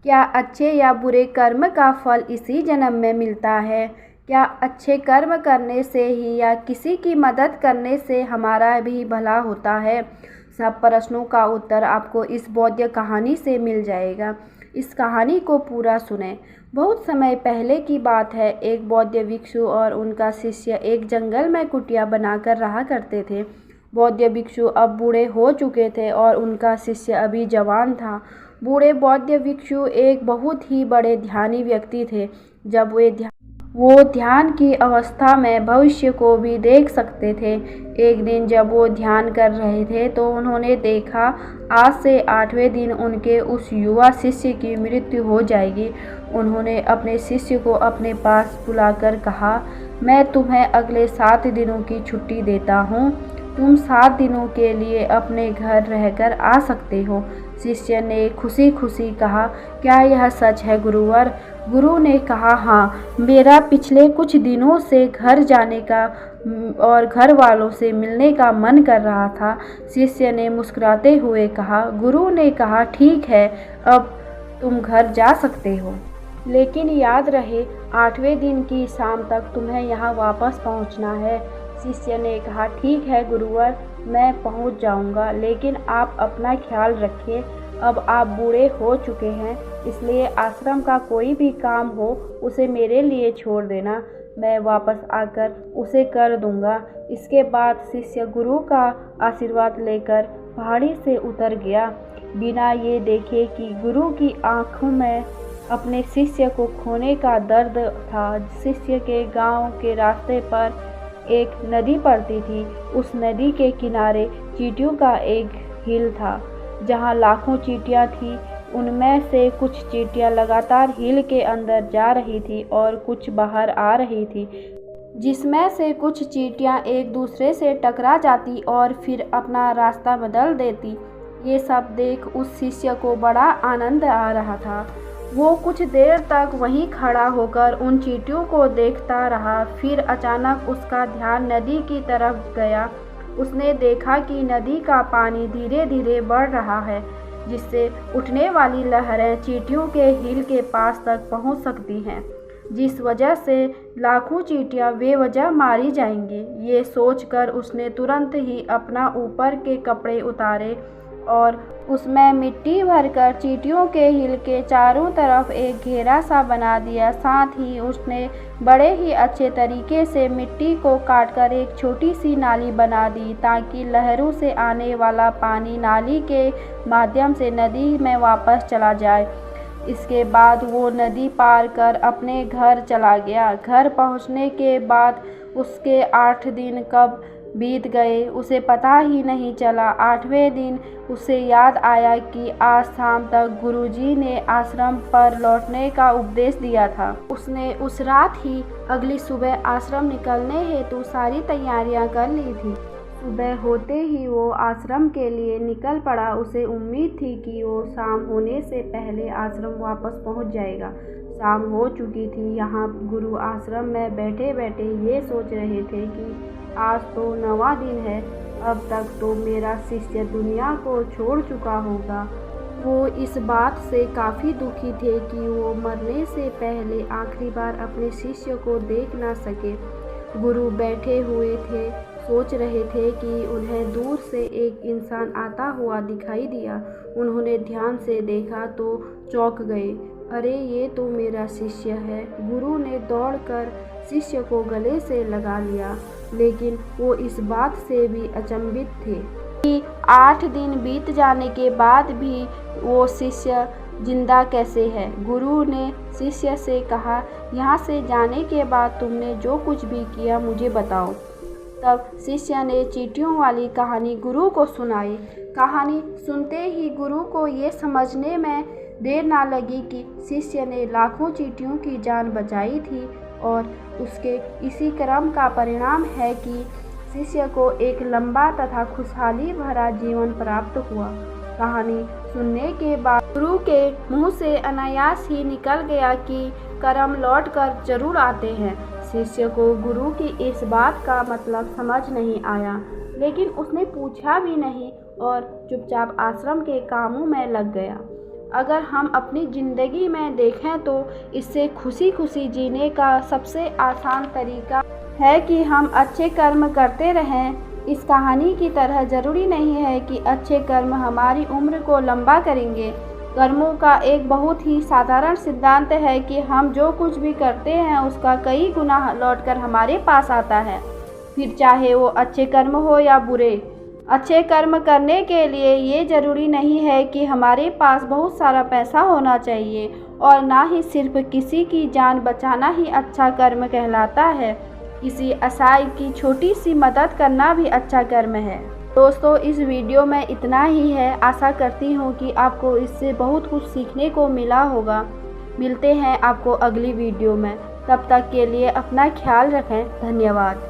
क्या अच्छे या बुरे कर्म का फल इसी जन्म में मिलता है? क्या अच्छे कर्म करने से ही या किसी की मदद करने से हमारा भी भला होता है? सब प्रश्नों का उत्तर आपको इस बौद्ध कहानी से मिल जाएगा। इस कहानी को पूरा सुने। बहुत समय पहले की बात है। एक बौद्ध भिक्षु और उनका शिष्य एक जंगल में कुटिया बनाकर रहा करते थे। बौद्ध भिक्षु अब बूढ़े हो चुके थे और उनका शिष्य अभी जवान था। बूढ़े बौद्ध भिक्षु एक बहुत ही बड़े ध्यानी व्यक्ति थे। जब वो ध्यान की अवस्था में भविष्य को भी देख सकते थे। एक दिन जब वो ध्यान कर रहे थे तो उन्होंने देखा आज से 8वें दिन उनके उस युवा शिष्य की मृत्यु हो जाएगी। उन्होंने अपने शिष्य को अपने पास बुलाकर कहा, मैं तुम्हें अगले 7 दिनों की छुट्टी देता हूँ। तुम 7 दिनों के लिए अपने घर रहकर आ सकते हो। शिष्य ने खुशी खुशी कहा, क्या यह सच है गुरुवर? गुरु ने कहा, हाँ, मेरा पिछले कुछ दिनों से घर जाने का और घर वालों से मिलने का मन कर रहा था। शिष्य ने मुस्कुराते हुए कहा। गुरु ने कहा, ठीक है, अब तुम घर जा सकते हो, लेकिन याद रहे 8वें दिन की शाम तक तुम्हें यहाँ वापस पहुँचना है। शिष्य ने कहा, ठीक है गुरुवर, मैं पहुँच जाऊँगा, लेकिन आप अपना ख्याल रखिए। अब आप बूढ़े हो चुके हैं, इसलिए आश्रम का कोई भी काम हो उसे मेरे लिए छोड़ देना, मैं वापस आकर उसे कर दूँगा। इसके बाद शिष्य गुरु का आशीर्वाद लेकर पहाड़ी से उतर गया, बिना ये देखे कि गुरु की आँखों में अपने शिष्य को खोने का दर्द था। शिष्य के गांव के रास्ते पर एक नदी पड़ती थी। उस नदी के किनारे चींटियों का एक हिल था, जहां लाखों चींटियां थीं। उनमें से कुछ चींटियां लगातार हिल के अंदर जा रही थी और कुछ बाहर आ रही थी, जिसमें से कुछ चींटियां एक दूसरे से टकरा जाती और फिर अपना रास्ता बदल देती। ये सब देख उस शिष्य को बड़ा आनंद आ रहा था। वो कुछ देर तक वहीं खड़ा होकर उन चींटियों को देखता रहा। फिर अचानक उसका ध्यान नदी की तरफ गया। उसने देखा कि नदी का पानी धीरे धीरे बढ़ रहा है, जिससे उठने वाली लहरें चींटियों के हिल के पास तक पहुंच सकती हैं, जिस वजह से लाखों चींटियां बेवजह मारी जाएंगी। ये सोचकर उसने तुरंत ही अपना ऊपर के कपड़े उतारे और उसमें मिट्टी भरकर चींटियों के हिल के चारों तरफ एक घेरा सा बना दिया। साथ ही उसने बड़े ही अच्छे तरीके से मिट्टी को काटकर एक छोटी सी नाली बना दी, ताकि लहरों से आने वाला पानी नाली के माध्यम से नदी में वापस चला जाए। इसके बाद वो नदी पार कर अपने घर चला गया। घर पहुंचने के बाद उसके 8 दिन कब बीत गए उसे पता ही नहीं चला। 8वें दिन उसे याद आया कि आज शाम तक गुरुजी ने आश्रम पर लौटने का उपदेश दिया था। उसने उस रात ही अगली सुबह आश्रम निकलने हेतु सारी तैयारियां कर ली थी। सुबह होते ही वो आश्रम के लिए निकल पड़ा। उसे उम्मीद थी कि वो शाम होने से पहले आश्रम वापस पहुंच जाएगा। शाम हो चुकी थी। यहाँ गुरु आश्रम में बैठे बैठे ये सोच रहे थे कि आज तो 9वां दिन है, अब तक तो मेरा शिष्य दुनिया को छोड़ चुका होगा। वो इस बात से काफ़ी दुखी थे कि वो मरने से पहले आखिरी बार अपने शिष्य को देख ना सके। गुरु बैठे हुए थे, सोच रहे थे कि उन्हें दूर से एक इंसान आता हुआ दिखाई दिया। उन्होंने ध्यान से देखा तो चौंक गए। अरे, ये तो मेरा शिष्य है। गुरु ने दौड़कर शिष्य को गले से लगा लिया, लेकिन वो इस बात से भी अचंभित थे कि 8 दिन बीत जाने के बाद भी वो शिष्य जिंदा कैसे है। गुरु ने शिष्य से कहा, यहाँ से जाने के बाद तुमने जो कुछ भी किया मुझे बताओ। तब शिष्य ने चींटियों वाली कहानी गुरु को सुनाई। कहानी सुनते ही गुरु को ये समझने में देर ना लगी कि शिष्य ने लाखों चींटियों की जान बचाई थी और उसके इसी कर्म का परिणाम है कि शिष्य को एक लंबा तथा खुशहाली भरा जीवन प्राप्त हुआ। कहानी सुनने के बाद गुरु के मुंह से अनायास ही निकल गया कि कर्म लौट कर जरूर आते हैं। शिष्य को गुरु की इस बात का मतलब समझ नहीं आया, लेकिन उसने पूछा भी नहीं और चुपचाप आश्रम के कामों में लग गया। अगर हम अपनी ज़िंदगी में देखें तो इससे खुशी खुशी जीने का सबसे आसान तरीका है कि हम अच्छे कर्म करते रहें। इस कहानी की तरह ज़रूरी नहीं है कि अच्छे कर्म हमारी उम्र को लंबा करेंगे। कर्मों का एक बहुत ही साधारण सिद्धांत है कि हम जो कुछ भी करते हैं उसका कई गुना लौटकर हमारे पास आता है, फिर चाहे वो अच्छे कर्म हो या बुरे। अच्छे कर्म करने के लिए ये ज़रूरी नहीं है कि हमारे पास बहुत सारा पैसा होना चाहिए, और ना ही सिर्फ किसी की जान बचाना ही अच्छा कर्म कहलाता है। किसी असहाय की छोटी सी मदद करना भी अच्छा कर्म है। दोस्तों, इस वीडियो में इतना ही है। आशा करती हूँ कि आपको इससे बहुत कुछ सीखने को मिला होगा। मिलते हैं आपको अगली वीडियो में। तब तक के लिए अपना ख्याल रखें। धन्यवाद।